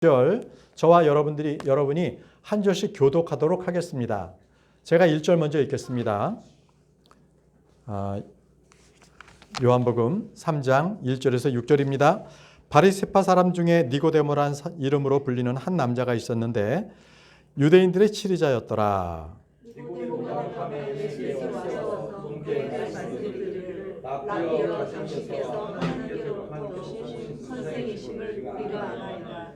1절 저와 여러분이 한 절씩 교독하도록 하겠습니다. 제가 1절 먼저 읽겠습니다. 요한복음 3장 1절에서 6절입니다. 바리새파 사람 중에 니고데모란 이름으로 불리는 한 남자가 있었는데 유대인들의 치리자였더라. 니고데모가 밤에 예수께서 와서 문제의 말씀을 라비여 당신께서 하나님께로부터 오신 선생이심을 우리가 아나이다.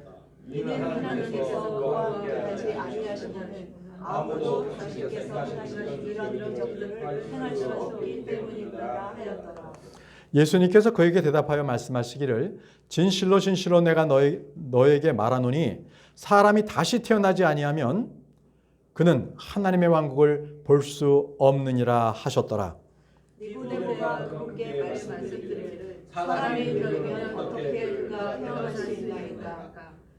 이는 하나님께서 그와 함께하지 아니하시는 아무도 당신께서 하시는 이런 적들을 행할 수 없기 때문이니라 하였더라. 예수님께서 그에게 대답하여 말씀하시기를 진실로 진실로 내가 너에게 말하노니 사람이 다시 태어나지 아니하면 그는 하나님의 왕국을 볼 수 없느니라 하셨더라. 니고데모가 그분께 말씀드리기를 사람이 들으면 어떻게 그가 태어날 수 있나이까?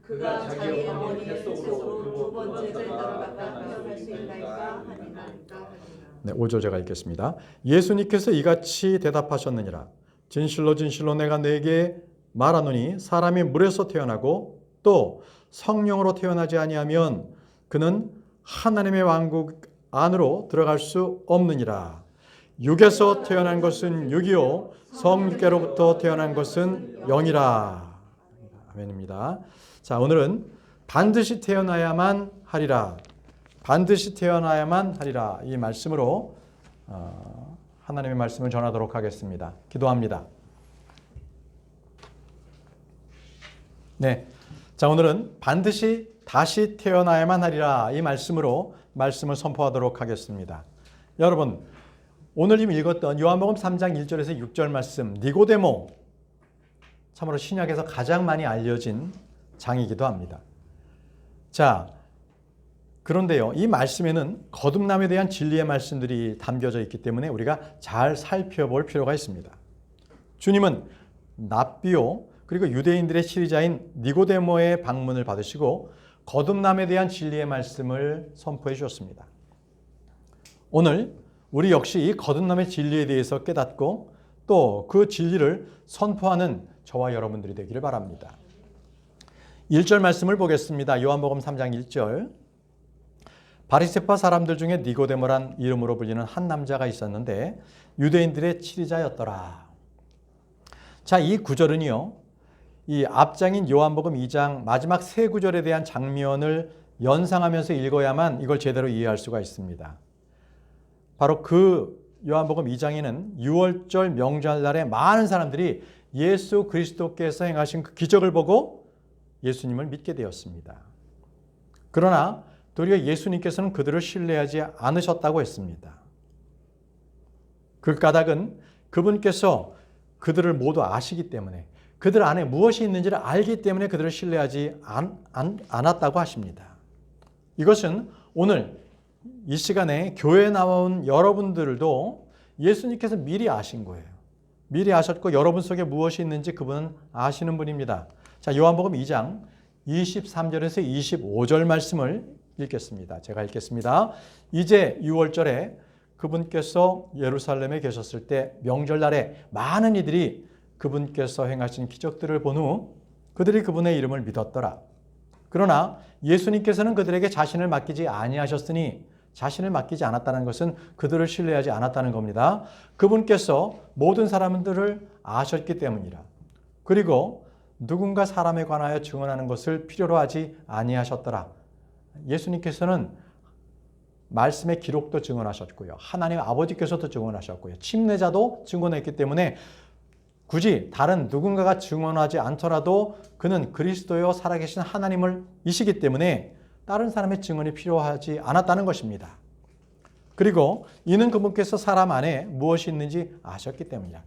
그가 자기 어머니의 뱃속으로 두 번째 들어갔다 태어날 수 있나이까 하니라. 네, 5절 제가 읽겠습니다. 예수님께서 이같이 대답하셨느니라. 진실로 진실로 내가 너에게 말하노니 사람이 물에서 태어나고 또 성령으로 태어나지 아니하면 그는 하나님의 왕국 안으로 들어갈 수 없느니라. 육에서 태어난 것은 육이요 성육께로부터 태어난 것은 영이라. 아멘입니다. 자, 오늘은 반드시 태어나야만 하리라. 반드시 태어나야만 하리라. 이 말씀으로 하나님의 말씀을 전하도록 하겠습니다. 기도합니다. 네. 자, 오늘은 반드시 다시 태어나야만 하리라. 이 말씀으로 말씀을 선포하도록 하겠습니다. 여러분, 오늘 읽었던 요한복음 3장 1절에서 6절 말씀, 니고데모, 참으로 신약에서 가장 많이 알려진 장이기도 합니다. 자, 그런데요, 이 말씀에는 거듭남에 대한 진리의 말씀들이 담겨져 있기 때문에 우리가 잘 살펴볼 필요가 있습니다. 주님은 납비오 그리고 유대인들의 치리자인 니고데모의 방문을 받으시고 거듭남에 대한 진리의 말씀을 선포해 주셨습니다. 오늘 우리 역시 이 거듭남의 진리에 대해서 깨닫고 또 그 진리를 선포하는 저와 여러분들이 되기를 바랍니다. 1절 말씀을 보겠습니다. 요한복음 3장 1절. 바리새파 사람들 중에 니고데모란 이름으로 불리는 한 남자가 있었는데 유대인들의 치리자였더라. 자, 이 구절은요, 이 앞장인 요한복음 2장 마지막 세 구절에 대한 장면을 연상하면서 읽어야만 이걸 제대로 이해할 수가 있습니다. 바로 그 요한복음 2장에는 6월절 명절날에 많은 사람들이 예수 그리스도께서 행하신 그 기적을 보고 예수님을 믿게 되었습니다. 그러나 도리어 예수님께서는 그들을 신뢰하지 않으셨다고 했습니다. 그 까닭은 그분께서 그들을 모두 아시기 때문에 그들 안에 무엇이 있는지를 알기 때문에 그들을 신뢰하지 않았다고 하십니다. 이것은 오늘 이 시간에 교회에 나온 여러분들도 예수님께서 미리 아신 거예요. 미리 아셨고 여러분 속에 무엇이 있는지 그분은 아시는 분입니다. 자, 요한복음 2장 23절에서 25절 말씀을 읽겠습니다. 제가 읽겠습니다. 이제 6월절에 그분께서 예루살렘에 계셨을 때 명절날에 많은 이들이 그분께서 행하신 기적들을 본 후 그들이 그분의 이름을 믿었더라. 그러나 예수님께서는 그들에게 자신을 맡기지 아니하셨으니 자신을 맡기지 않았다는 것은 그들을 신뢰하지 않았다는 겁니다. 그분께서 모든 사람들을 아셨기 때문이라. 그리고 누군가 사람에 관하여 증언하는 것을 필요로 하지 아니하셨더라. 예수님께서는 말씀의 기록도 증언하셨고요. 하나님 아버지께서도 증언하셨고요. 침례자도 증언했기 때문에 굳이 다른 누군가가 증언하지 않더라도 그는 그리스도요 살아계신 하나님을 이시기 때문에 다른 사람의 증언이 필요하지 않았다는 것입니다. 그리고 이는 그분께서 사람 안에 무엇이 있는지 아셨기 때문이다.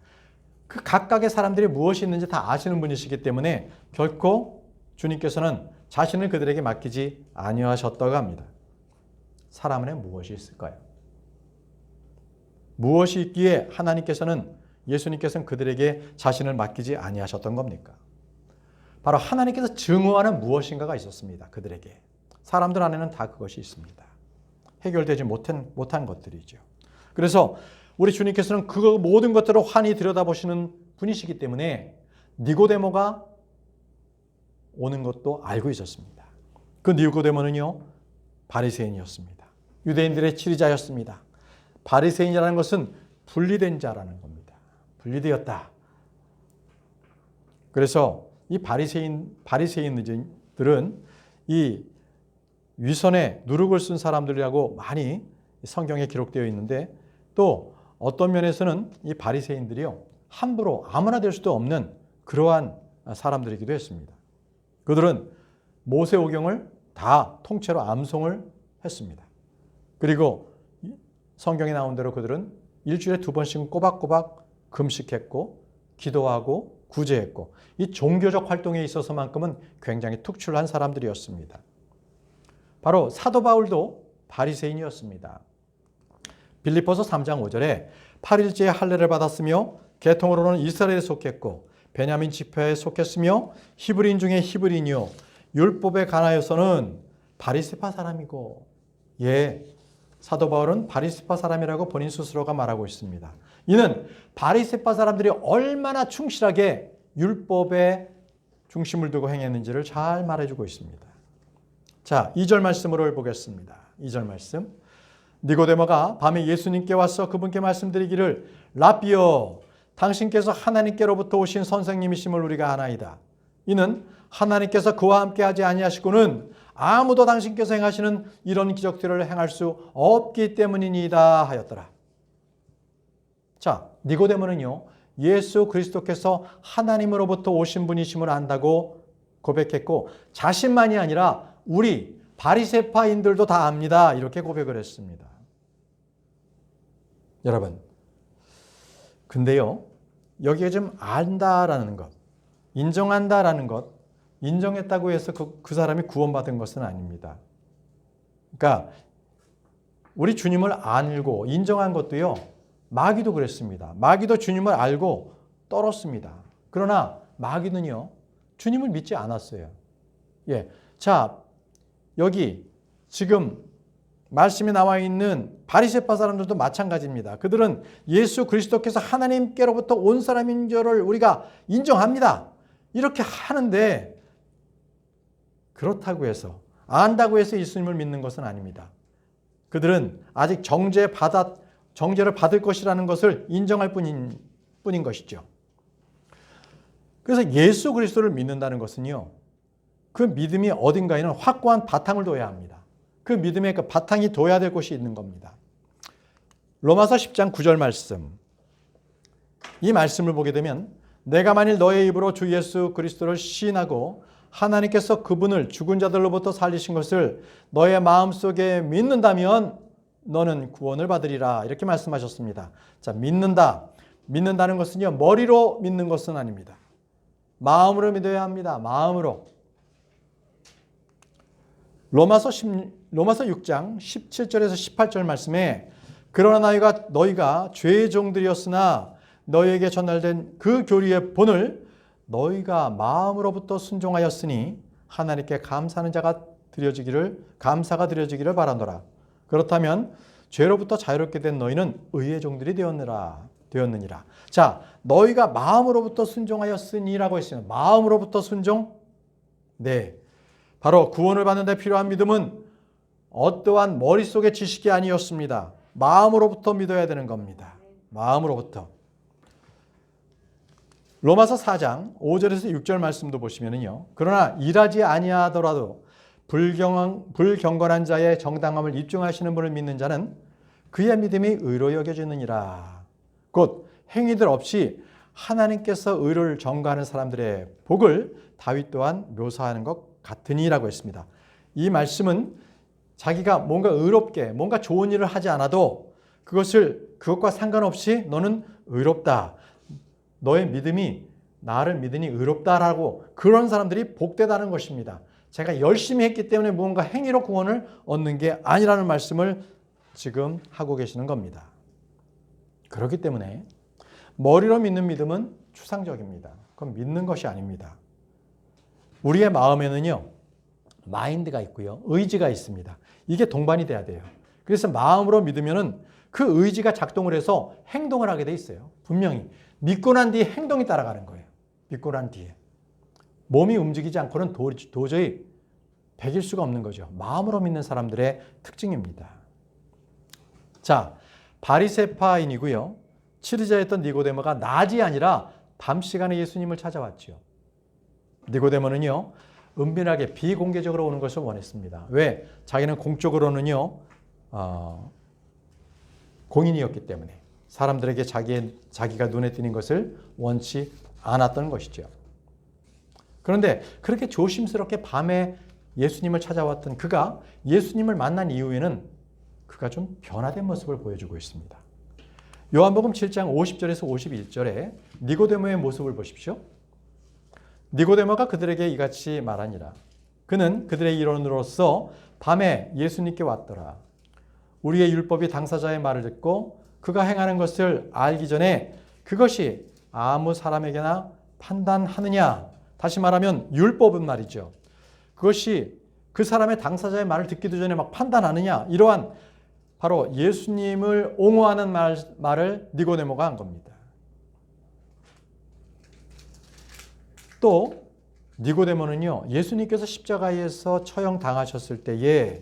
그 각각의 사람들이 무엇이 있는지 다 아시는 분이시기 때문에 결코 주님께서는 자신을 그들에게 맡기지 아니하셨다고 합니다. 사람 안에 무엇이 있을까요? 무엇이 있기에 예수님께서는 그들에게 자신을 맡기지 아니하셨던 겁니까? 바로 하나님께서 증오하는 무엇인가가 있었습니다. 그들에게. 사람들 안에는 다 그것이 있습니다. 해결되지 못한 것들이죠. 그래서 우리 주님께서는 그 모든 것들을 환히 들여다보시는 분이시기 때문에 니고데모가 오는 것도 알고 있었습니다. 그 니고데모는요, 바리새인이었습니다. 유대인들의 지리자였습니다. 바리새인이라는 것은 분리된 자라는 겁니다. 분리되었다. 그래서 이 바리새인들은 이 위선의 누룩을 쓴 사람들이라고 많이 성경에 기록되어 있는데, 또 어떤 면에서는 이 바리새인들이요, 함부로 아무나 될 수도 없는 그러한 사람들이기도 했습니다. 그들은 모세오경을 다 통째로 암송을 했습니다. 그리고 성경에 나온 대로 그들은 일주일에 2번씩 꼬박꼬박 금식했고 기도하고 구제했고, 이 종교적 활동에 있어서만큼은 굉장히 특출난 사람들이었습니다. 바로 사도 바울도 바리새인이었습니다. 빌립보서 3장 5절에 8일째에 할례를 받았으며 계통으로는 이스라엘에 속했고 베냐민 지파에 속했으며 히브리인 중에 히브리인이요 율법에 관하여서는 바리새파 사람이고, 사도 바울은 바리새파 사람이라고 본인 스스로가 말하고 있습니다. 이는 바리새파 사람들이 얼마나 충실하게 율법에 중심을 두고 행했는지를 잘 말해주고 있습니다. 자, 2절 말씀으로 보겠습니다. 2절 말씀. 니고데모가 밤에 예수님께 와서 그분께 말씀드리기를, 라비여, 당신께서 하나님께로부터 오신 선생님이심을 우리가 아나이다. 이는 하나님께서 그와 함께 하지 아니하시고는 아무도 당신께서 행하시는 이런 기적들을 행할 수 없기 때문이니이다 하였더라. 자, 니고데모는요, 예수 그리스도께서 하나님으로부터 오신 분이심을 안다고 고백했고, 자신만이 아니라 우리 바리새파인들도 다 압니다, 이렇게 고백을 했습니다. 여러분, 근데요, 여기에 좀 안다라는 것, 인정한다라는 것, 인정했다고 해서 그 사람이 구원받은 것은 아닙니다. 그러니까 우리 주님을 알고 인정한 것도요, 마귀도 그랬습니다. 마귀도 주님을 알고 떨었습니다. 그러나 마귀는요, 주님을 믿지 않았어요. 자, 여기 지금 말씀에 나와 있는 바리새파 사람들도 마찬가지입니다. 그들은 예수 그리스도께서 하나님께로부터 온 사람인 줄을 우리가 인정합니다, 이렇게 하는데, 그렇다고 해서, 안다고 해서 예수님을 믿는 것은 아닙니다. 그들은 아직 정죄를 받을 것이라는 것을 인정할 뿐인 것이죠. 그래서 예수 그리스도를 믿는다는 것은요, 그 믿음이 어딘가에는 확고한 바탕을 둬야 합니다. 그 믿음의 그 바탕이 둬야 될 곳이 있는 겁니다. 로마서 10장 9절 말씀, 이 말씀을 보게 되면, 내가 만일 너의 입으로 주 예수 그리스도를 시인하고 하나님께서 그분을 죽은 자들로부터 살리신 것을 너의 마음속에 믿는다면 너는 구원을 받으리라, 이렇게 말씀하셨습니다. 자, 믿는다는 것은요, 머리로 믿는 것은 아닙니다. 마음으로 믿어야 합니다. 마음으로. 로마서 6장 17절에서 18절 말씀에, 그러나 너희가 죄의 종들이었으나 너희에게 전달된 그 교리의 본을 너희가 마음으로부터 순종하였으니 하나님께 감사가 드려지기를 바라노라. 그렇다면 죄로부터 자유롭게 된 너희는 의의 종들이 되었느니라. 자, 너희가 마음으로부터 순종하였으니라고 했어요. 마음으로부터 순종? 네. 바로 구원을 받는 데 필요한 믿음은 어떠한 머릿속의 지식이 아니었습니다. 마음으로부터 믿어야 되는 겁니다. 마음으로부터. 로마서 4장 5절에서 6절 말씀도 보시면요, 그러나 일하지 아니하더라도 불경건한 자의 정당함을 입증하시는 분을 믿는 자는 그의 믿음이 의로 여겨지느니라. 곧 행위들 없이 하나님께서 의를 전가하는 사람들의 복을 다윗 또한 묘사하는 것 같으니라고 했습니다. 이 말씀은 자기가 뭔가 의롭게 뭔가 좋은 일을 하지 않아도 그것과 상관없이 너는 의롭다, 너의 믿음이 나를 믿으니 의롭다라고, 그런 사람들이 복되다는 것입니다. 제가 열심히 했기 때문에 무언가 행위로 구원을 얻는 게 아니라는 말씀을 지금 하고 계시는 겁니다. 그렇기 때문에 머리로 믿는 믿음은 추상적입니다. 그건 믿는 것이 아닙니다. 우리의 마음에는요, 마인드가 있고요, 의지가 있습니다. 이게 동반이 돼야 돼요. 그래서 마음으로 믿으면은 그 의지가 작동을 해서 행동을 하게 돼 있어요. 분명히 믿고 난 뒤에 행동이 따라가는 거예요. 믿고 난 뒤에. 몸이 움직이지 않고는 도저히 배길 수가 없는 거죠. 마음으로 믿는 사람들의 특징입니다. 자, 바리새파인이고요. 치르자였던 니고데모가 낮이 아니라 밤 시간에 예수님을 찾아왔죠. 니고데모는요, 은밀하게 비공개적으로 오는 것을 원했습니다. 왜? 자기는 공적으로는요, 공인이었기 때문에 사람들에게 자기가 눈에 띄는 것을 원치 않았던 것이죠. 그런데 그렇게 조심스럽게 밤에 예수님을 찾아왔던 그가 예수님을 만난 이후에는 그가 좀 변화된 모습을 보여주고 있습니다. 요한복음 7장 50절에서 51절에 니고데모의 모습을 보십시오. 니고데모가 그들에게 이같이 말하니라. 그는 그들의 이론으로서 밤에 예수님께 왔더라. 우리의 율법이 당사자의 말을 듣고 그가 행하는 것을 알기 전에 그것이 아무 사람에게나 판단하느냐. 다시 말하면 율법은 말이죠. 그것이 그 사람의 당사자의 말을 듣기도 전에 막 판단하느냐. 이러한 바로 예수님을 옹호하는 말을 니고데모가 한 겁니다. 또 니고데모는요, 예수님께서 십자가에서 처형당하셨을 때에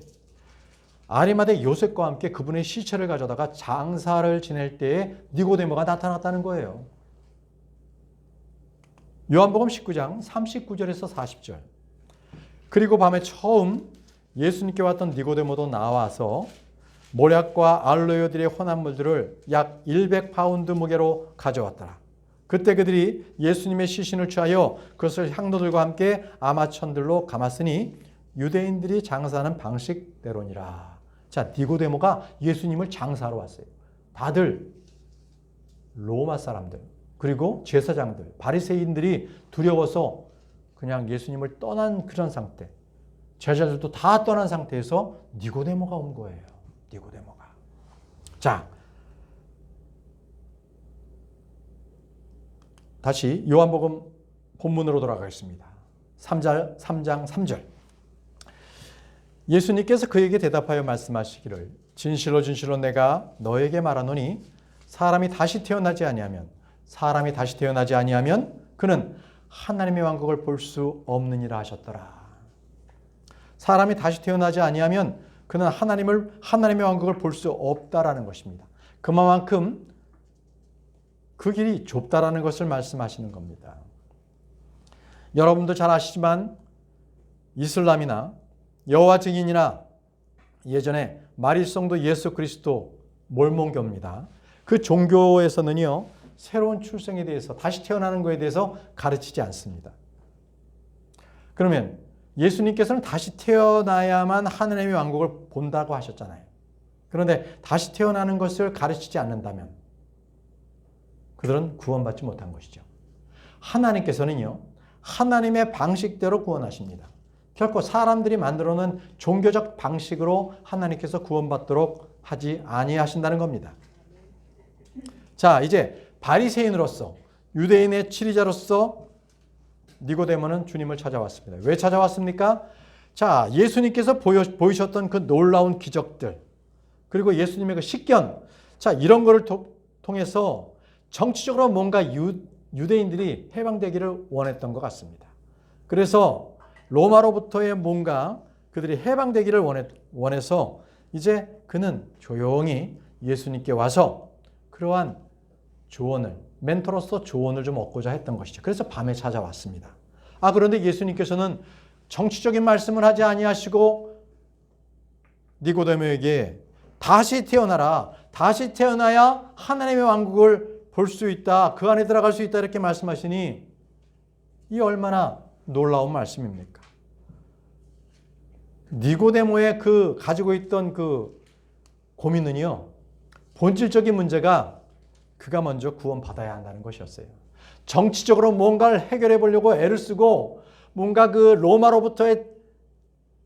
아리마대 요셉과 함께 그분의 시체를 가져다가 장사를 지낼 때에 니고데모가 나타났다는 거예요. 요한복음 19장 39절에서 40절. 그리고 밤에 처음 예수님께 왔던 니고데모도 나와서 모략과 알로에들의 혼합물들을 약 100파운드 무게로 가져왔더라. 그때 그들이 예수님의 시신을 취하여 그것을 향로들과 함께 아마천들로 감았으니 유대인들이 장사하는 방식대로니라. 자, 니고데모가 예수님을 장사하러 왔어요. 다들 로마 사람들, 그리고 제사장들, 바리새인들이 두려워서 그냥 예수님을 떠난 그런 상태, 제자들도 다 떠난 상태에서 니고데모가 온 거예요. 니고데모가. 자, 다시 요한복음 본문으로 돌아가겠습니다. 3장 3절. 예수님께서 그에게 대답하여 말씀하시기를 진실로 진실로 내가 너에게 말하노니 사람이 다시 태어나지 아니하면 그는 하나님의 왕국을 볼 수 없느니라 하셨더라. 사람이 다시 태어나지 아니하면 그는 하나님의 왕국을 볼 수 없다라는 것입니다. 그만큼 그 길이 좁다라는 것을 말씀하시는 겁니다. 여러분도 잘 아시지만 이슬람이나 여호와 증인이나 예전에 마리성도 예수 그리스도 몰몬교입니다. 그 종교에서는요, 새로운 출생에 대해서, 다시 태어나는 것에 대해서 가르치지 않습니다. 그러면 예수님께서는 다시 태어나야만 하나님의 왕국을 본다고 하셨잖아요. 그런데 다시 태어나는 것을 가르치지 않는다면 그들은 구원받지 못한 것이죠. 하나님께서는요, 하나님의 방식대로 구원하십니다. 결코 사람들이 만들어 놓은 종교적 방식으로 하나님께서 구원받도록 하지 아니하신다는 겁니다. 자, 이제 바리새인으로서, 유대인의 치리자로서 니고데모는 주님을 찾아왔습니다. 왜 찾아왔습니까? 자, 예수님께서 보이셨던 그 놀라운 기적들, 그리고 예수님의 그 식견, 자, 이런 거를 통해서 정치적으로 뭔가 유대인들이 해방되기를 원했던 것 같습니다. 그래서 로마로부터의 뭔가 그들이 해방되기를 원해서 이제 그는 조용히 예수님께 와서 그러한 조언을, 멘토로서 조언을 좀 얻고자 했던 것이죠. 그래서 밤에 찾아왔습니다. 그런데 예수님께서는 정치적인 말씀을 하지 아니하시고 니고데모에게 다시 태어나라. 다시 태어나야 하나님의 왕국을 볼 수 있다. 그 안에 들어갈 수 있다. 이렇게 말씀하시니 이 얼마나 놀라운 말씀입니까? 니고데모의 그 가지고 있던 그 고민은요, 본질적인 문제가 그가 먼저 구원받아야 한다는 것이었어요. 정치적으로 뭔가를 해결해 보려고 애를 쓰고 뭔가 그 로마로부터의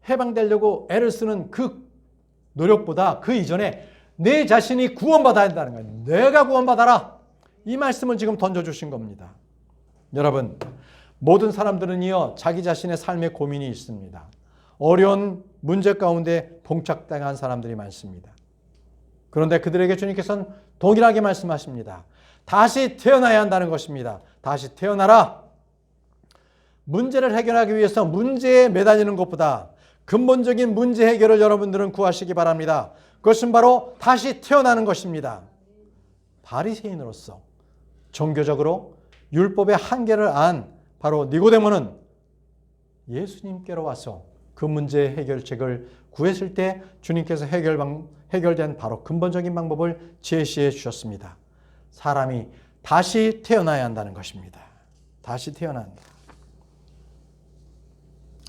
해방되려고 애를 쓰는 그 노력보다 그 이전에 내 자신이 구원받아야 한다는 거예요. 내가 구원받아라. 이 말씀을 지금 던져주신 겁니다. 여러분, 모든 사람들은요, 자기 자신의 삶의 고민이 있습니다. 어려운 문제 가운데 봉착당한 사람들이 많습니다. 그런데 그들에게 주님께서는 동일하게 말씀하십니다. 다시 태어나야 한다는 것입니다. 다시 태어나라. 문제를 해결하기 위해서 문제에 매달리는 것보다 근본적인 문제 해결을 여러분들은 구하시기 바랍니다. 그것은 바로 다시 태어나는 것입니다. 바리새인으로서 종교적으로 율법의 한계를 안 바로 니고데모는 예수님께로 와서 그 문제의 해결책을 구했을 때 주님께서 해결된 바로 근본적인 방법을 제시해 주셨습니다. 사람이 다시 태어나야 한다는 것입니다. 다시 태어나야 한다.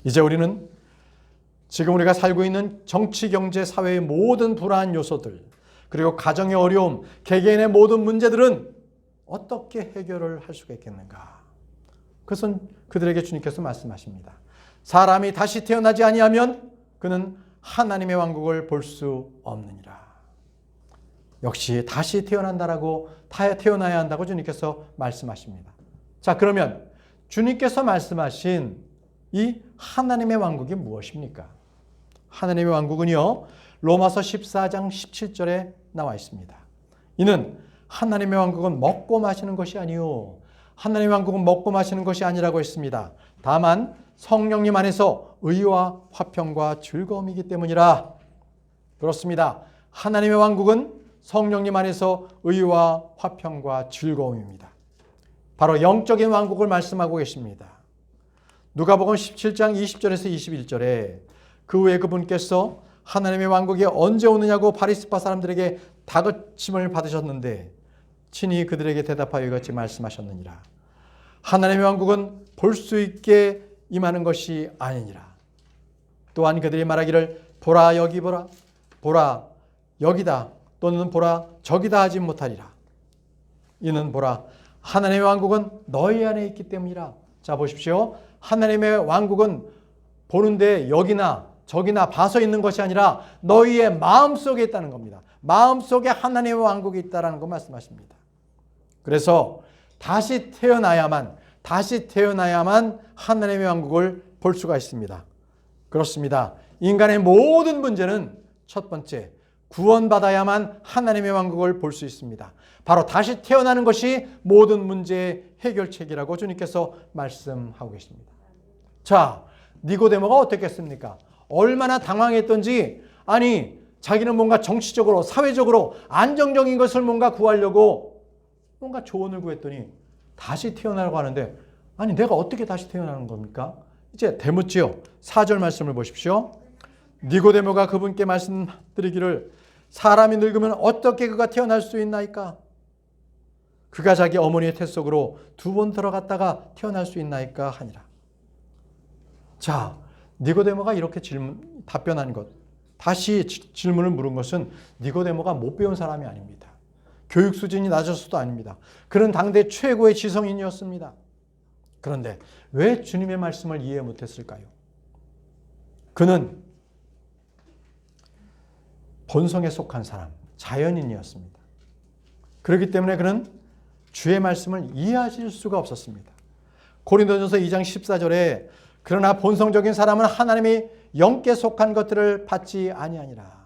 이제 우리는 지금 우리가 살고 있는 정치, 경제, 사회의 모든 불안 요소들, 그리고 가정의 어려움, 개개인의 모든 문제들은 어떻게 해결을 할 수가 있겠는가? 그것은 그들에게 주님께서 말씀하십니다. 사람이 다시 태어나지 아니하면 그는 하나님의 왕국을 볼 수 없느니라. 역시 다시 태어난다라고 태어나야 한다고 주님께서 말씀하십니다. 자, 그러면 주님께서 말씀하신 이 하나님의 왕국이 무엇입니까? 하나님의 왕국은요, 로마서 14장 17절에 나와 있습니다. 이는 하나님의 왕국은 먹고 마시는 것이 아니요, 하나님의 왕국은 먹고 마시는 것이 아니라고 했습니다. 다만 성령님 안에서 의와 화평과 즐거움이기 때문이라. 그렇습니다. 하나님의 왕국은 성령님 안에서 의와 화평과 즐거움입니다. 바로 영적인 왕국을 말씀하고 계십니다. 누가복음 17장 20절에서 21절에 그 후에 그분께서 하나님의 왕국이 언제 오느냐고 바리새파 사람들에게 다그침을 받으셨는데 친히 그들에게 대답하여 이같이 말씀하셨느니라. 하나님의 왕국은 볼 수 있게 임하는 것이 아니니라. 또한 그들이 말하기를 보라 여기 보라, 보라 여기다, 또는 보라 저기다 하지 못하리라. 이는 보라 하나님의 왕국은 너희 안에 있기 때문이라. 자, 보십시오. 하나님의 왕국은 보는데 여기나 저기나 봐서 있는 것이 아니라 너희의 마음속에 있다는 겁니다. 마음속에 하나님의 왕국이 있다는 거 말씀하십니다. 그래서 다시 태어나야만 하나님의 왕국을 볼 수가 있습니다. 그렇습니다. 인간의 모든 문제는 첫 번째, 구원받아야만 하나님의 왕국을 볼 수 있습니다. 바로 다시 태어나는 것이 모든 문제의 해결책이라고 주님께서 말씀하고 계십니다. 자, 니고데모가 어떻겠습니까? 얼마나 당황했던지, 아니 자기는 뭔가 정치적으로 사회적으로 안정적인 것을 뭔가 구하려고 뭔가 조언을 구했더니 다시 태어나라고 하는데, 아니 내가 어떻게 다시 태어나는 겁니까? 이제 대묻지요. 4절 말씀을 보십시오. 니고데모가 그분께 말씀드리기를 사람이 늙으면 어떻게 그가 태어날 수 있나이까? 그가 자기 어머니의 태 속으로 2번 들어갔다가 태어날 수 있나이까 하니라. 자, 니고데모가 이렇게 답변한 것, 다시 질문을 물은 것은 니고데모가 못 배운 사람이 아닙니다. 교육 수준이 낮아서도 아닙니다. 그는 당대 최고의 지성인이었습니다. 그런데 왜 주님의 말씀을 이해 못했을까요? 그는 본성에 속한 사람, 자연인이었습니다. 그렇기 때문에 그는 주의 말씀을 이해하실 수가 없었습니다. 고린도전서 2장 14절에 그러나 본성적인 사람은 하나님이 영께 속한 것들을 받지 아니하니라.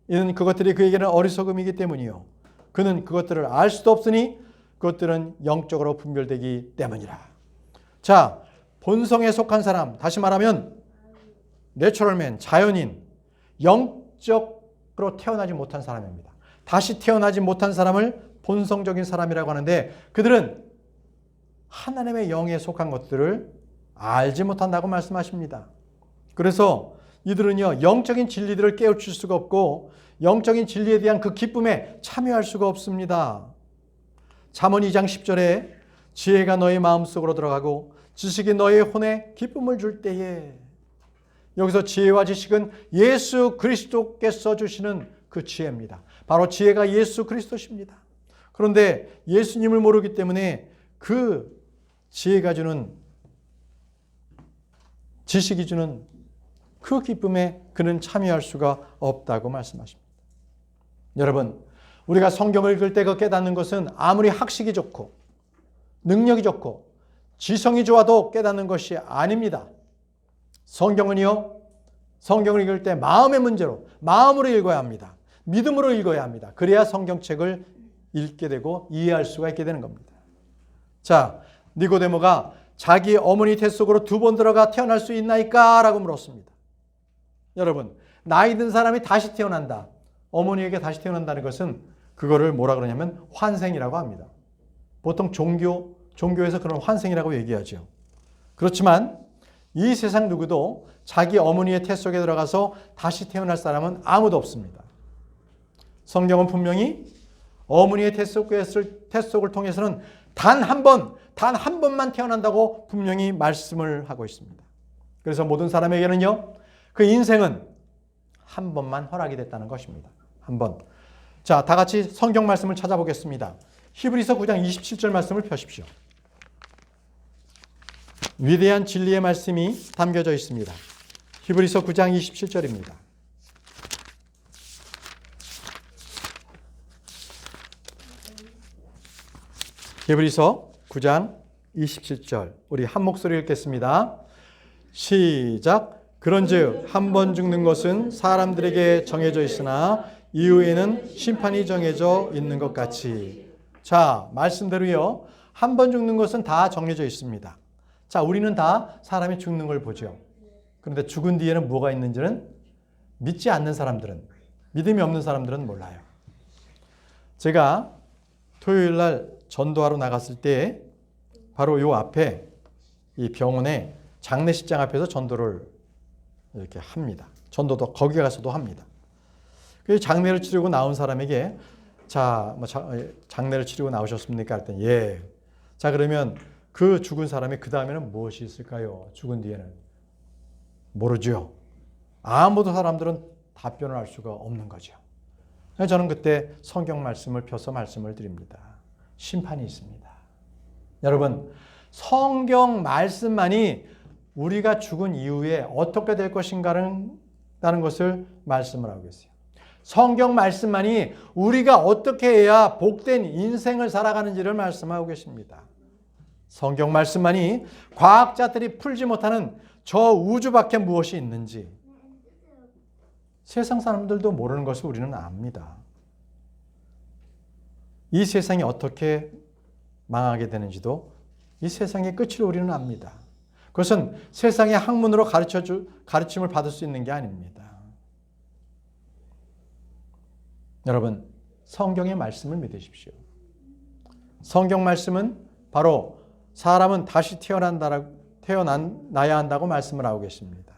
이는 그것들이 그에게는 어리석음이기 때문이요, 그는 그것들을 알 수도 없으니 그것들은 영적으로 분별되기 때문이라. 자, 본성에 속한 사람, 다시 말하면 내추럴맨, 자연인, 영적으로 태어나지 못한 사람입니다. 다시 태어나지 못한 사람을 본성적인 사람이라고 하는데, 그들은 하나님의 영에 속한 것들을 알지 못한다고 말씀하십니다. 그래서 이들은요, 영적인 진리들을 깨우칠 수가 없고 영적인 진리에 대한 그 기쁨에 참여할 수가 없습니다. 잠언 2장 10절에 지혜가 너의 마음속으로 들어가고 지식이 너의 혼에 기쁨을 줄 때에, 여기서 지혜와 지식은 예수 그리스도께서 주시는 그 지혜입니다. 바로 지혜가 예수 그리스도십니다. 그런데 예수님을 모르기 때문에 그 지혜가 주는, 지식이 주는 그 기쁨에 그는 참여할 수가 없다고 말씀하십니다. 여러분, 우리가 성경을 읽을 때 그 깨닫는 것은 아무리 학식이 좋고 능력이 좋고 지성이 좋아도 깨닫는 것이 아닙니다. 성경은요, 성경을 읽을 때 마음의 문제로, 마음으로 읽어야 합니다. 믿음으로 읽어야 합니다. 그래야 성경책을 읽게 되고 이해할 수가 있게 되는 겁니다. 자, 니고데모가 자기 어머니 태 속으로 2번 들어가 태어날 수 있나이까? 라고 물었습니다. 여러분, 나이 든 사람이 다시 태어난다. 어머니에게 다시 태어난다는 것은 그거를 뭐라 그러냐면 환생이라고 합니다. 보통 종교에서 그런 환생이라고 얘기하죠. 그렇지만 이 세상 누구도 자기 어머니의 태 속에 들어가서 다시 태어날 사람은 아무도 없습니다. 성경은 분명히 어머니의 태 속을 통해서는 단 한 번만 태어난다고 분명히 말씀을 하고 있습니다. 그래서 모든 사람에게는요, 그 인생은 한 번만 허락이 됐다는 것입니다. 한 번. 자, 다 같이 성경 말씀을 찾아보겠습니다. 히브리서 9장 27절 말씀을 펴십시오. 위대한 진리의 말씀이 담겨져 있습니다. 히브리서 9장 27절입니다. 히브리서 9장 27절 우리 한 목소리 읽겠습니다. 시작. 그런즉 한 번 죽는 것은 사람들에게 정해져 있으나 이후에는 심판이 정해져 있는 것 같이. 자, 말씀대로요. 한 번 죽는 것은 다 정해져 있습니다. 자, 우리는 다 사람이 죽는 걸 보죠. 그런데 죽은 뒤에는 뭐가 있는지는 믿지 않는 사람들은, 믿음이 없는 사람들은 몰라요. 제가 토요일 날 전도하러 나갔을 때 바로 요 앞에 이 병원에 장례식장 앞에서 전도를 이렇게 합니다. 전도도 거기 가서도 합니다. 그 장례를 치르고 나온 사람에게 자, 장례를 치르고 나오셨습니까? 했더니 예. 자, 그러면 그 죽은 사람의 그 다음에는 무엇이 있을까요? 죽은 뒤에는 모르죠. 아무도 사람들은 답변을 할 수가 없는 거죠. 저는 그때 성경 말씀을 펴서 말씀을 드립니다. 심판이 있습니다. 여러분, 성경 말씀만이 우리가 죽은 이후에 어떻게 될 것인가라는 것을 말씀을 하고 있어요. 성경 말씀만이 우리가 어떻게 해야 복된 인생을 살아가는지를 말씀하고 계십니다. 성경 말씀만이 과학자들이 풀지 못하는 저 우주 밖에 무엇이 있는지 세상 사람들도 모르는 것을 우리는 압니다. 이 세상이 어떻게 망하게 되는지도 이 세상의 끝을 우리는 압니다. 그것은 세상의 학문으로 가르침을 받을 수 있는 게 아닙니다. 여러분, 성경의 말씀을 믿으십시오. 성경 말씀은 바로 사람은 다시 태어나야 한다고 말씀을 하고 계십니다.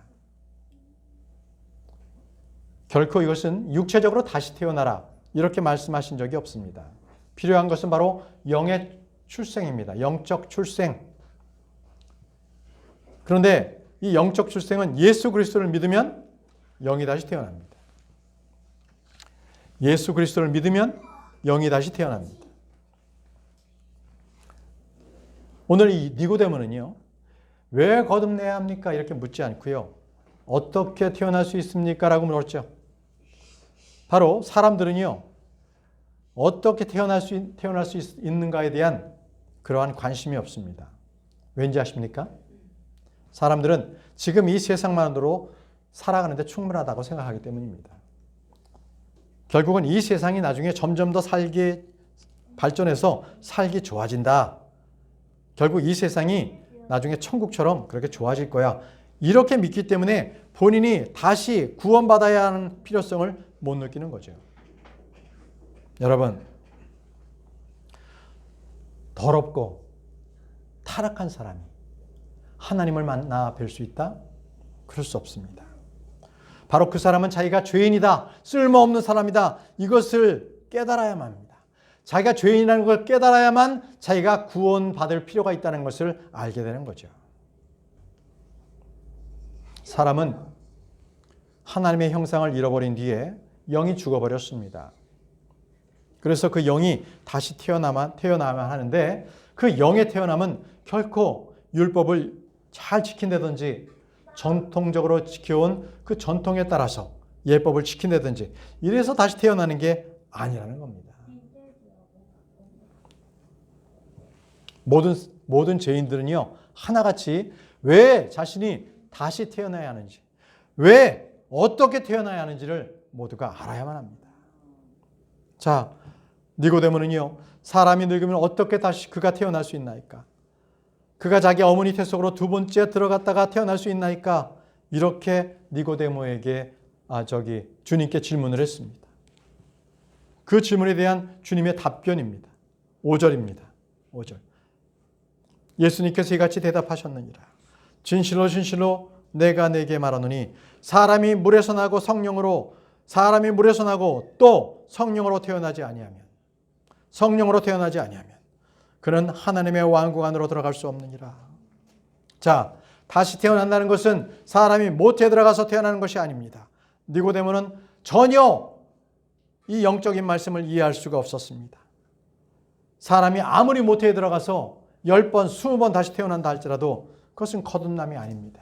결코 이것은 육체적으로 다시 태어나라 이렇게 말씀하신 적이 없습니다. 필요한 것은 바로 영의 출생입니다. 영적 출생. 그런데 이 영적 출생은 예수 그리스도를 믿으면 영이 다시 태어납니다. 예수 그리스도를 믿으면 영이 다시 태어납니다. 오늘 이 니고데모는요, 왜 거듭내야 합니까? 이렇게 묻지 않고요. 어떻게 태어날 수 있습니까? 라고 물었죠. 바로 사람들은요, 어떻게 태어날 수 있는가에 대한 그러한 관심이 없습니다. 왠지 아십니까? 사람들은 지금 이 세상만으로 살아가는데 충분하다고 생각하기 때문입니다. 결국은 이 세상이 나중에 점점 더 발전해서 살기 좋아진다. 결국 이 세상이 나중에 천국처럼 그렇게 좋아질 거야. 이렇게 믿기 때문에 본인이 다시 구원받아야 하는 필요성을 못 느끼는 거죠. 여러분, 더럽고 타락한 사람이 하나님을 만나 뵐 수 있다? 그럴 수 없습니다. 바로 그 사람은 자기가 죄인이다, 쓸모없는 사람이다, 이것을 깨달아야만 합니다. 자기가 죄인이라는 걸 깨달아야만 자기가 구원받을 필요가 있다는 것을 알게 되는 거죠. 사람은 하나님의 형상을 잃어버린 뒤에 영이 죽어버렸습니다. 그래서 그 영이 다시 태어나만 하는데 그 영의 태어남은 결코 율법을 잘 지킨다든지 전통적으로 지켜온 그 전통에 따라서 예법을 지킨다든지 이래서 다시 태어나는 게 아니라는 겁니다. 모든 죄인들은요, 하나같이 왜 자신이 다시 태어나야 하는지, 왜 어떻게 태어나야 하는지를 모두가 알아야만 합니다. 자, 니고데모는요, 사람이 늙으면 어떻게 다시 그가 태어날 수 있나이까? 그가 자기 어머니 태 속으로 두 번째 들어갔다가 태어날 수 있나이까? 이렇게 니고데모에게 주님께 질문을 했습니다. 그 질문에 대한 주님의 답변입니다. 5절입니다. 5절. 예수님께서 이같이 대답하셨느니라. 진실로 진실로 내가 내게 말하노니 사람이 물에서 나고 또 성령으로 태어나지 아니하면 그는 하나님의 왕국 안으로 들어갈 수 없느니라. 자, 다시 태어난다는 것은 사람이 못해 들어가서 태어나는 것이 아닙니다. 니고데모는 전혀 이 영적인 말씀을 이해할 수가 없었습니다. 사람이 아무리 못해 들어가서 10번, 20번 다시 태어난다 할지라도 그것은 거듭남이 아닙니다.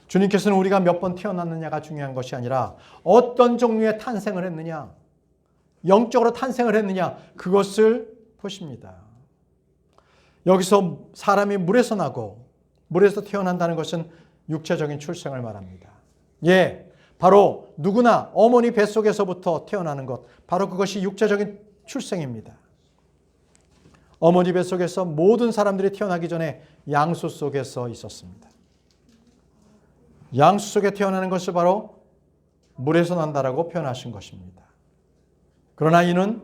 주님께서는 우리가 몇 번 태어났느냐가 중요한 것이 아니라 어떤 종류의 탄생을 했느냐, 영적으로 탄생을 했느냐, 그것을 보십니다. 여기서 사람이 물에서 나고 물에서 태어난다는 것은 육체적인 출생을 말합니다. 예, 바로 누구나 어머니 뱃속에서부터 태어나는 것, 바로 그것이 육체적인 출생입니다. 어머니 뱃속에서 모든 사람들이 태어나기 전에 양수 속에서 있었습니다. 양수 속에 태어나는 것이 바로 물에서 난다라고 표현하신 것입니다. 그러나 이는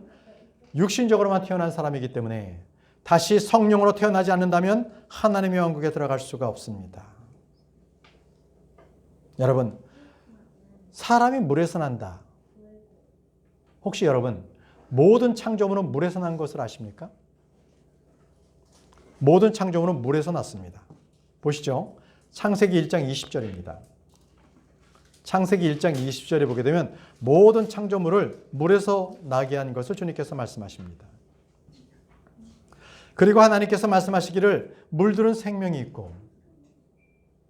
육신적으로만 태어난 사람이기 때문에 다시 성령으로 태어나지 않는다면 하나님의 왕국에 들어갈 수가 없습니다. 여러분, 사람이 물에서 난다. 혹시 여러분, 모든 창조물은 물에서 난 것을 아십니까? 모든 창조물은 물에서 났습니다. 보시죠. 창세기 1장 20절입니다. 창세기 1장 20절에 보게 되면 모든 창조물을 물에서 나게 한 것을 주님께서 말씀하십니다. 그리고 하나님께서 말씀하시기를 물들은 생명이 있고,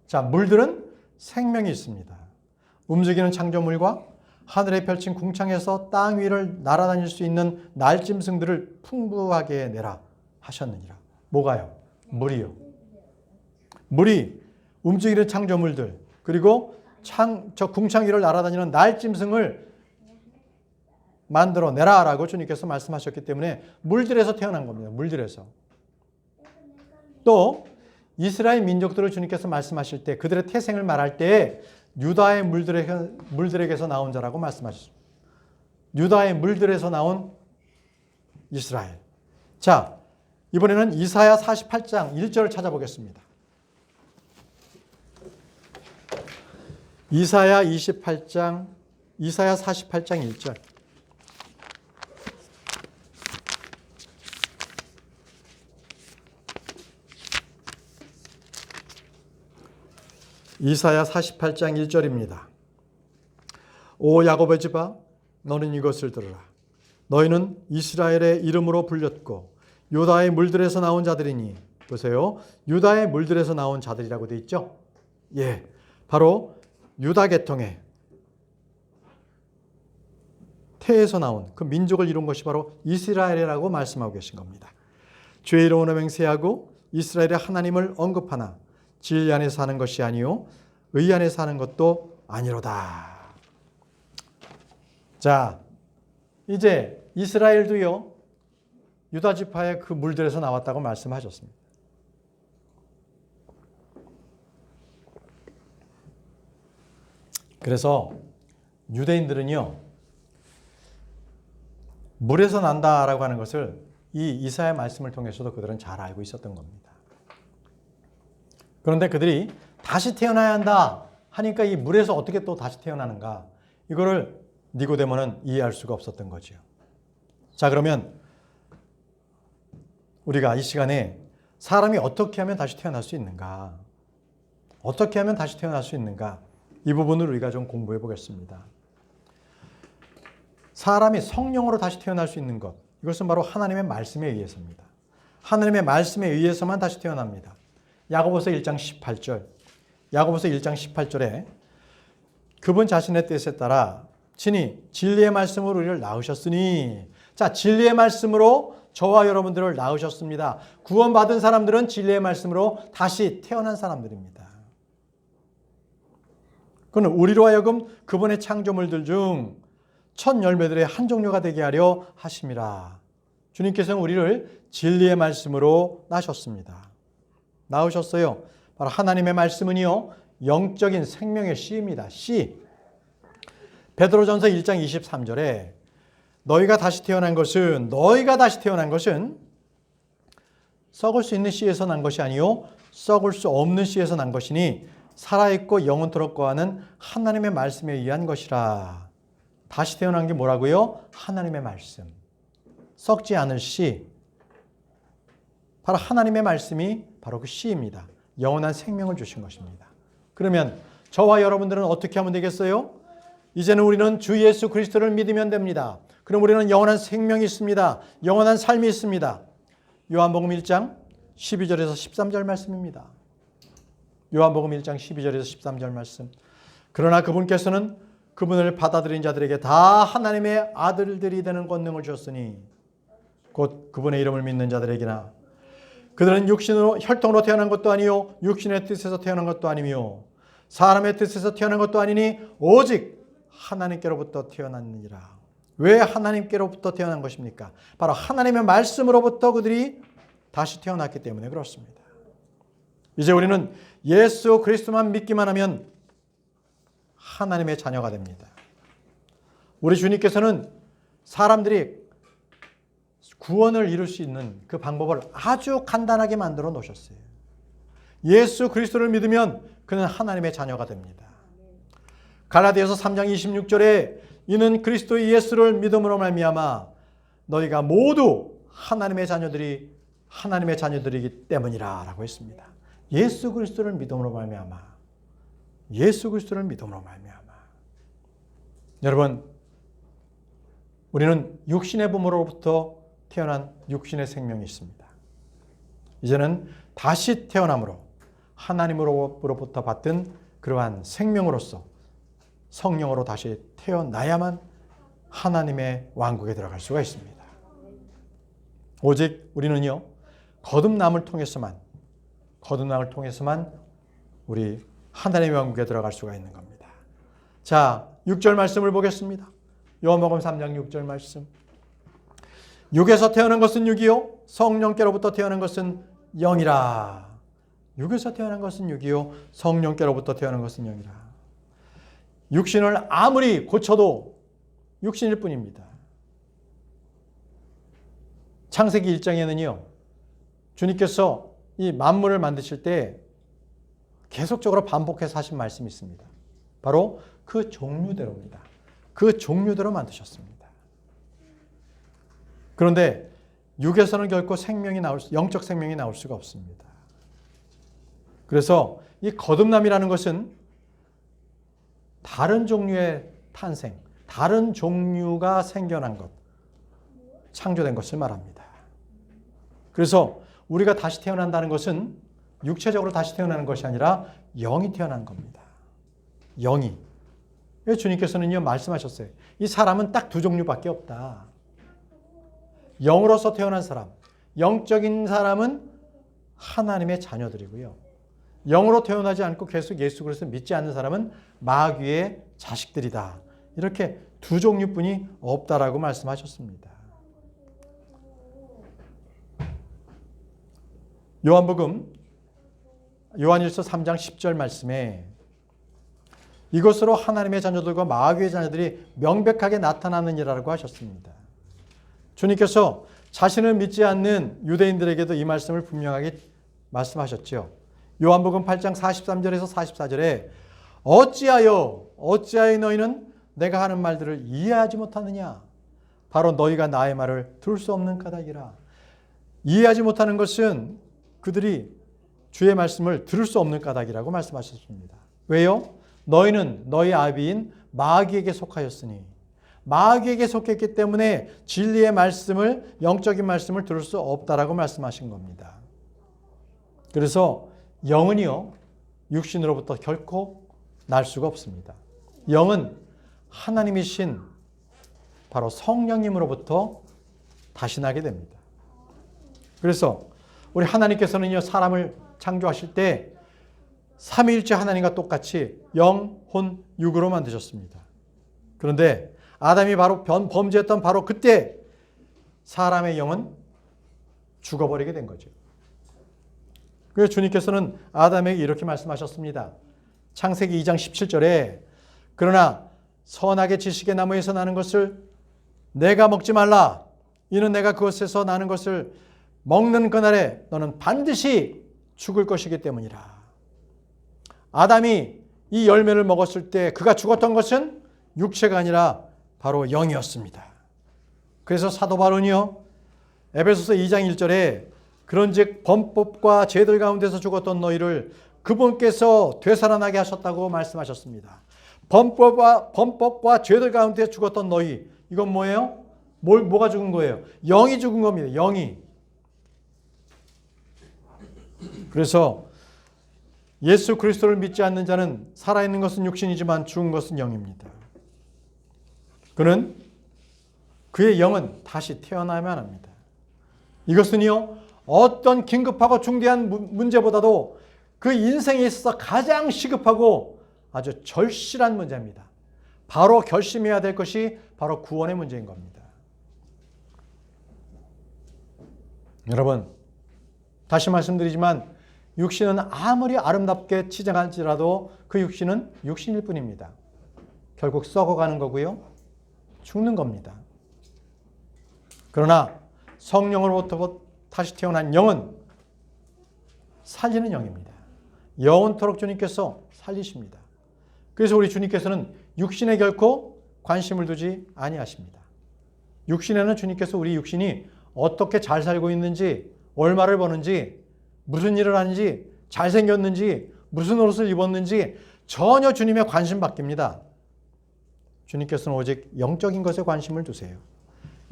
자, 물들은 생명이 있습니다. 움직이는 창조물과 하늘에 펼친 궁창에서 땅 위를 날아다닐 수 있는 날짐승들을 풍부하게 내라 하셨느니라. 뭐가요? 물이요. 물이 움직이는 창조물들, 그리고 저 궁창 위를 날아다니는 날짐승을 만들어 내라라고 주님께서 말씀하셨기 때문에 물들에서 태어난 겁니다. 물들에서. 또 이스라엘 민족들을 주님께서 말씀하실 때 그들의 태생을 말할 때 유다의 물들에게서 나온 자라고 말씀하셨습니다. 유다의 물들에서 나온 이스라엘. 자, 이번에는 이사야 48장 1절을 찾아보겠습니다. 이사야 48장 1절. 이사야 48장 1절입니다. 오 야곱의 집아, 너는 이것을 들으라. 너희는 이스라엘의 이름으로 불렸고 유다의 물들에서 나온 자들이니, 보세요. 유다의 물들에서 나온 자들이라고 되어 있죠. 예, 바로 유다 계통의 태에서 나온 그 민족을 이룬 것이 바로 이스라엘이라고 말씀하고 계신 겁니다. 죄 이름으로 맹세하고 이스라엘의 하나님을 언급하나 진리 안에 사는 것이 아니요 의 안에 사는 것도 아니로다. 자, 이제 이스라엘도요 유다 지파의 그 물들에서 나왔다고 말씀하셨습니다. 그래서 유대인들은요 물에서 난다라고 하는 것을 이 이사야 말씀을 통해서도 그들은 잘 알고 있었던 겁니다. 그런데 그들이 다시 태어나야 한다 하니까 이 물에서 어떻게 또 다시 태어나는가, 이거를 니고데모는 이해할 수가 없었던 거죠. 자, 그러면 우리가 이 시간에 사람이 어떻게 하면 다시 태어날 수 있는가, 어떻게 하면 다시 태어날 수 있는가, 이 부분을 우리가 좀 공부해 보겠습니다. 사람이 성령으로 다시 태어날 수 있는 것, 이것은 바로 하나님의 말씀에 의해서입니다. 하나님의 말씀에 의해서만 다시 태어납니다. 야고보서 1장 18절. 야고보서 1장 18절에 그분 자신의 뜻에 따라 친히 진리의 말씀으로 우리를 낳으셨으니, 자, 진리의 말씀으로 저와 여러분들을 낳으셨습니다. 구원받은 사람들은 진리의 말씀으로 다시 태어난 사람들입니다. 그는 우리로 하여금 그분의 창조물들 중 첫 열매들의 한 종류가 되게 하려 하심이라. 주님께서는 우리를 진리의 말씀으로 낳으셨습니다. 낳으셨어요. 바로 하나님의 말씀은요, 영적인 생명의 씨입니다. 씨. 베드로전서 1장 23절에 너희가 다시 태어난 것은 썩을 수 있는 씨에서 난 것이 아니요 썩을 수 없는 씨에서 난 것이니 살아있고 영원토록 거하는 하나님의 말씀에 의한 것이라. 다시 태어난 게 뭐라고요? 하나님의 말씀. 썩지 않을 씨. 바로 하나님의 말씀이 바로 그 씨입니다. 영원한 생명을 주신 것입니다. 그러면 저와 여러분들은 어떻게 하면 되겠어요? 이제는 우리는 주 예수 그리스도를 믿으면 됩니다. 그럼 우리는 영원한 생명이 있습니다. 영원한 삶이 있습니다. 요한복음 1장 12절에서 13절 말씀입니다. 요한복음 1장 12절에서 13절 말씀. 그러나 그분께서는 그분을 받아들인 자들에게 다 하나님의 아들들이 되는 권능을 주셨으니 곧 그분의 이름을 믿는 자들에게나 그들은 육신으로 혈통으로 태어난 것도 아니요 육신의 뜻에서 태어난 것도 아니며 사람의 뜻에서 태어난 것도 아니니 오직 하나님께로부터 태어났느니라. 왜 하나님께로부터 태어난 것입니까? 바로 하나님의 말씀으로부터 그들이 다시 태어났기 때문에 그렇습니다. 이제 우리는 예수 그리스도만 믿기만 하면 하나님의 자녀가 됩니다. 우리 주님께서는 사람들이 구원을 이룰 수 있는 그 방법을 아주 간단하게 만들어 놓으셨어요. 예수 그리스도를 믿으면 그는 하나님의 자녀가 됩니다. 갈라디아서 3장 26절에 이는 그리스도 예수를 믿음으로 말미암아 너희가 모두 하나님의 자녀들이기 때문이라 라고 했습니다. 예수 그리스도를 믿음으로 말미암아. 여러분, 우리는 육신의 부모로부터 태어난 육신의 생명이 있습니다. 이제는 다시 태어남으로 하나님으로부터 받은 그러한 생명으로서 성령으로 다시 태어나야만 하나님의 왕국에 들어갈 수가 있습니다. 오직 우리는요, 거듭남을 통해서만 우리 하나님의 왕국에 들어갈 수가 있는 겁니다. 자, 6절 말씀을 보겠습니다. 요한복음 3장 6절 말씀. 육에서 태어난 것은 육이요 성령께로부터 태어난 것은 영이라. 육에서 태어난 것은 육이요 성령께로부터 태어난 것은 영이라. 육신을 아무리 고쳐도 육신일 뿐입니다. 창세기 1장에는요. 주님께서 이 만물을 만드실 때 계속적으로 반복해서 하신 말씀이 있습니다. 바로 그 종류대로입니다. 그 종류대로 만드셨습니다. 그런데 육에서는 결코 영적 생명이 나올 수가 없습니다. 그래서 이 거듭남이라는 것은 다른 종류의 탄생, 다른 종류가 생겨난 것, 창조된 것을 말합니다. 그래서 우리가 다시 태어난다는 것은 육체적으로 다시 태어나는 것이 아니라 영이 태어난 겁니다. 영이. 주님께서는요 말씀하셨어요. 이 사람은 딱 두 종류밖에 없다. 영으로서 태어난 사람, 영적인 사람은 하나님의 자녀들이고요. 영으로 태어나지 않고 계속 예수 그리스도를 믿지 않는 사람은 마귀의 자식들이다. 이렇게 두 종류뿐이 없다라고 말씀하셨습니다. 요한일서 3장 10절 말씀에 이것으로 하나님의 자녀들과 마귀의 자녀들이 명백하게 나타나느니라고 하셨습니다. 주님께서 자신을 믿지 않는 유대인들에게도 이 말씀을 분명하게 말씀하셨죠. 요한복음 8장 43절에서 44절에 어찌하여 너희는 내가 하는 말들을 이해하지 못하느냐? 바로 너희가 나의 말을 들을 수 없는 까닭이라. 이해하지 못하는 것은 그들이 주의 말씀을 들을 수 없는 까닭이라고 말씀하셨습니다. 왜요? 너희는 너희 아비인 마귀에게 속하였으니 마귀에게 속했기 때문에 진리의 말씀을, 영적인 말씀을 들을 수 없다라고 말씀하신 겁니다. 그래서 영은요, 육신으로부터 결코 날 수가 없습니다. 영은 하나님이신 바로 성령님으로부터 다시 나게 됩니다. 그래서 우리 하나님께서는요, 사람을 창조하실 때 삼위일체 하나님과 똑같이 영, 혼, 육으로 만드셨습니다. 그런데 아담이 바로 범죄했던 바로 그때 사람의 영은 죽어버리게 된 거죠. 그래서 주님께서는 아담에게 이렇게 말씀하셨습니다. 창세기 2장 17절에 그러나 선악의 지식의 나무에서 나는 것을 내가 먹지 말라. 이는 내가 그것에서 나는 것을 먹는 그날에 너는 반드시 죽을 것이기 때문이라. 아담이 이 열매를 먹었을 때 그가 죽었던 것은 육체가 아니라 바로 영이었습니다. 그래서 사도 바울은요, 에베소서 2장 1절에 그런즉 범법과 죄들 가운데서 죽었던 너희를 그분께서 되살아나게 하셨다고 말씀하셨습니다. 범법과 죄들 가운데 죽었던 너희, 이건 뭐예요? 뭐가 죽은 거예요? 영이 죽은 겁니다. 영이. 그래서 예수 그리스도를 믿지 않는 자는 살아있는 것은 육신이지만 죽은 것은 영입니다. 그의 영은 다시 태어나야만 합니다. 이것은요, 어떤 긴급하고 중대한 문제보다도 그 인생에 있어서 가장 시급하고 아주 절실한 문제입니다. 바로 결심해야 될 것이 바로 구원의 문제인 겁니다. 여러분, 다시 말씀드리지만 육신은 아무리 아름답게 치장할지라도 그 육신은 육신일 뿐입니다. 결국 썩어가는 거고요. 죽는 겁니다. 그러나 성령으로부터 다시 태어난 영은 살리는 영입니다. 영원토록 주님께서 살리십니다. 그래서 우리 주님께서는 육신에 결코 관심을 두지 아니하십니다. 육신에는 주님께서 우리 육신이 어떻게 잘 살고 있는지, 얼마를 버는지, 무슨 일을 하는지, 잘생겼는지, 무슨 옷을 입었는지 전혀 주님의 관심 바뀝니다. 주님께서는 오직 영적인 것에 관심을 두세요.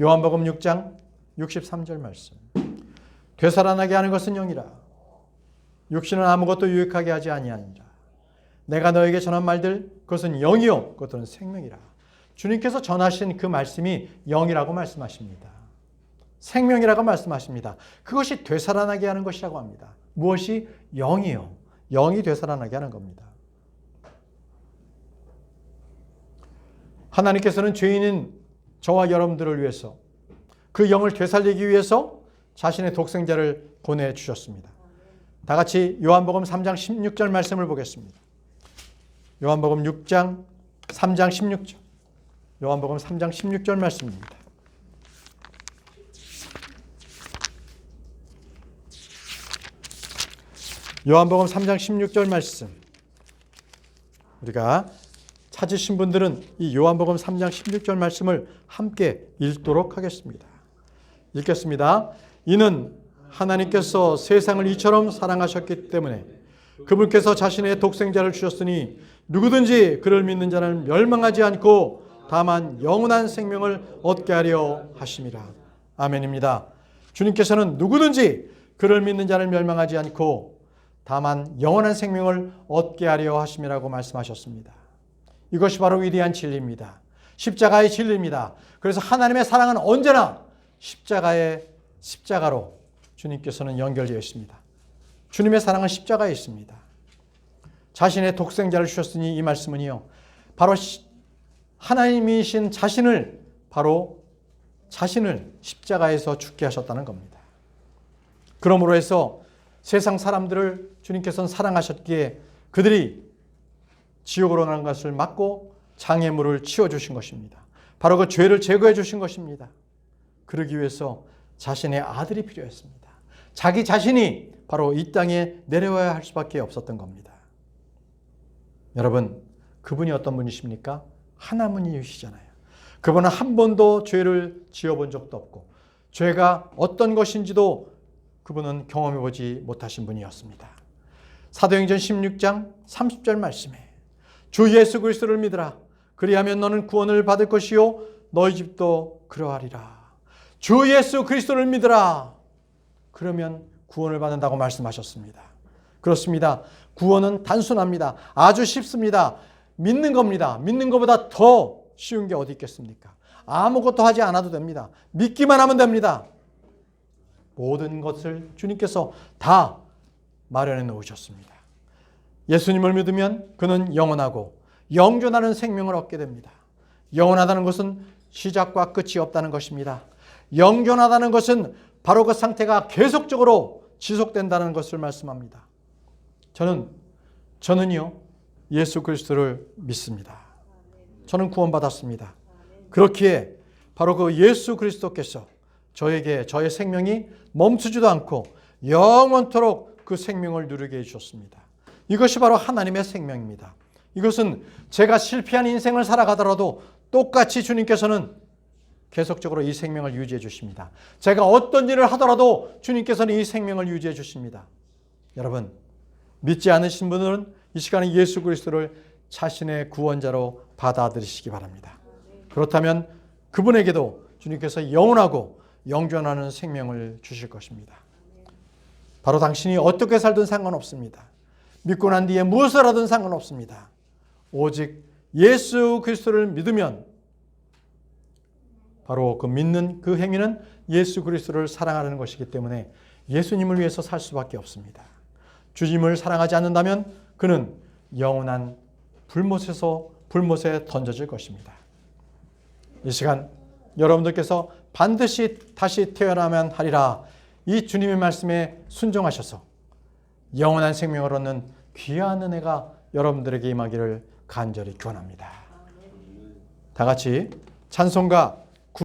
요한복음 6장 63절 말씀. 되살아나게 하는 것은 영이라. 육신은 아무것도 유익하게 하지 아니하니라. 내가 너에게 전한 말들 그것은 영이요 그것들은 생명이라. 주님께서 전하신 그 말씀이 영이라고 말씀하십니다. 생명이라고 말씀하십니다. 그것이 되살아나게 하는 것이라고 합니다. 무엇이? 영이요. 영이 되살아나게 하는 겁니다. 하나님께서는 죄인인 저와 여러분들을 위해서 그 영을 되살리기 위해서 자신의 독생자를 보내주셨습니다. 다 같이 요한복음 3장 16절 말씀을 보겠습니다. 요한복음 3장 16절. 요한복음 3장 16절 말씀입니다. 요한복음 3장 16절 말씀. 우리가 찾으신 분들은 이 요한복음 3장 16절 말씀을 함께 읽도록 하겠습니다. 읽겠습니다. 이는 하나님께서 세상을 이처럼 사랑하셨기 때문에 그분께서 자신의 독생자를 주셨으니 누구든지 그를 믿는 자는 멸망하지 않고 다만 영원한 생명을 얻게 하려 하심이라. 아멘입니다. 주님께서는 누구든지 그를 믿는 자를 멸망하지 않고 다만 영원한 생명을 얻게 하려 하심이라고 말씀하셨습니다. 이것이 바로 위대한 진리입니다. 십자가의 진리입니다. 그래서 하나님의 사랑은 언제나 십자가로 주님께서는 연결되어 있습니다. 주님의 사랑은 십자가에 있습니다. 자신의 독생자를 주셨으니 이 말씀은요, 바로 하나님이신 자신을 십자가에서 죽게 하셨다는 겁니다. 그러므로 해서 세상 사람들을 주님께서는 사랑하셨기에 그들이 지옥으로 가는 것을 막고 장애물을 치워주신 것입니다. 바로 그 죄를 제거해 주신 것입니다. 그러기 위해서 자신의 아들이 필요했습니다. 자기 자신이 바로 이 땅에 내려와야 할 수밖에 없었던 겁니다. 여러분, 그분이 어떤 분이십니까? 하나님이시잖아요. 그분은 한 번도 죄를 지어본 적도 없고 죄가 어떤 것인지도 그분은 경험해보지 못하신 분이었습니다. 사도행전 16장 30절 말씀에 주 예수 그리스도를 믿으라. 그리하면 너는 구원을 받을 것이요 너희 집도 그러하리라. 주 예수 그리스도를 믿으라. 그러면 구원을 받는다고 말씀하셨습니다. 그렇습니다. 구원은 단순합니다. 아주 쉽습니다. 믿는 겁니다. 믿는 것보다 더 쉬운 게 어디 있겠습니까? 아무것도 하지 않아도 됩니다. 믿기만 하면 됩니다. 모든 것을 주님께서 다 마련해 놓으셨습니다. 예수님을 믿으면 그는 영원하고 영존하는 생명을 얻게 됩니다. 영원하다는 것은 시작과 끝이 없다는 것입니다. 영존하다는 것은 바로 그 상태가 계속적으로 지속된다는 것을 말씀합니다. 저는요 예수 그리스도를 믿습니다. 저는 구원받았습니다. 그렇기에 바로 그 예수 그리스도께서 저에게 저의 생명이 멈추지도 않고 영원토록 그 생명을 누리게 해주셨습니다. 이것이 바로 하나님의 생명입니다. 이것은 제가 실패한 인생을 살아가더라도 똑같이 주님께서는 계속적으로 이 생명을 유지해 주십니다. 제가 어떤 일을 하더라도 주님께서는 이 생명을 유지해 주십니다. 여러분, 믿지 않으신 분들은 이 시간에 예수 그리스도를 자신의 구원자로 받아들이시기 바랍니다. 그렇다면 그분에게도 주님께서 영원하고 영존하는 생명을 주실 것입니다. 바로 당신이 어떻게 살든 상관없습니다. 믿고 난 뒤에 무엇을 하든 상관없습니다. 오직 예수 그리스도를 믿으면 바로 그 믿는 그 행위는 예수 그리스도를 사랑하는 것이기 때문에 예수님을 위해서 살 수밖에 없습니다. 주님을 사랑하지 않는다면 그는 영원한 불못에 던져질 것입니다. 이 시간 여러분들께서 반드시 다시 태어나면 하리라 이 주님의 말씀에 순종하셔서 영원한 생명을 얻는 귀한 은혜가 여러분들에게 임하기를 간절히 기원합니다. 다 같이 찬송가